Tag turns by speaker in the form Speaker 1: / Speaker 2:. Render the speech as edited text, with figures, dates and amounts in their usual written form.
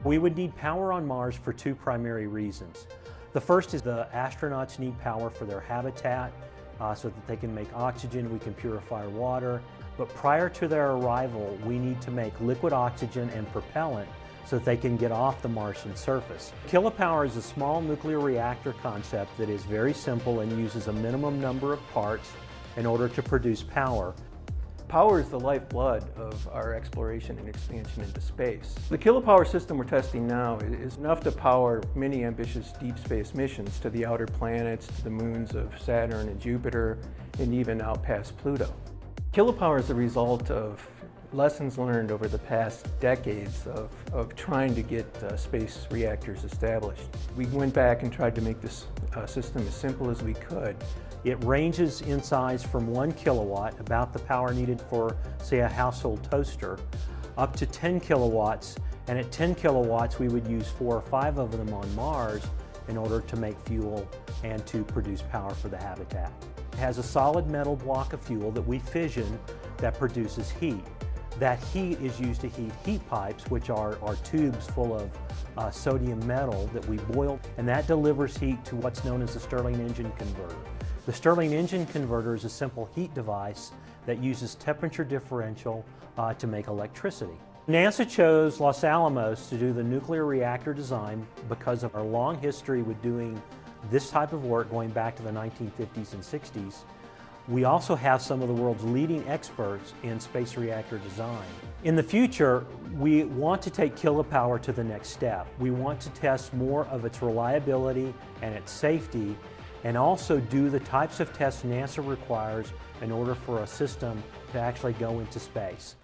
Speaker 1: We would need power on Mars for two primary reasons. The first is the astronauts need power for their habitat so that they can make oxygen, we can purify water. But prior to their arrival, we need to make liquid oxygen and propellant so that they can get off the Martian surface. Kilopower is a small nuclear reactor concept that is very simple and uses a minimum number of parts in order to produce power.
Speaker 2: Power is the lifeblood of our exploration and expansion into space. The Kilopower system we're testing now is enough to power many ambitious deep space missions to the outer planets, to the moons of Saturn and Jupiter, and even out past Pluto. Kilopower is the result of lessons learned over the past decades of trying to get space reactors established. We went back and tried to make this system as simple as we could.
Speaker 1: It ranges in size from 1 kilowatt, about the power needed for, say, a household toaster, up to 10 kilowatts. And at 10 kilowatts, we would use 4 or 5 of them on Mars in order to make fuel and to produce power for the habitat. It has a solid metal block of fuel that we fission that produces heat. That heat is used to heat heat pipes, which are tubes full of sodium metal that we boil, and that delivers heat to what's known as the Stirling engine converter. The Stirling engine converter is a simple heat device that uses temperature differential to make electricity. NASA chose Los Alamos to do the nuclear reactor design because of our long history with doing this type of work going back to the 1950s and 60s. We also have some of the world's leading experts in space reactor design. In the future, we want to take Kilopower to the next step. We want to test more of its reliability and its safety, and also do the types of tests NASA requires in order for a system to actually go into space.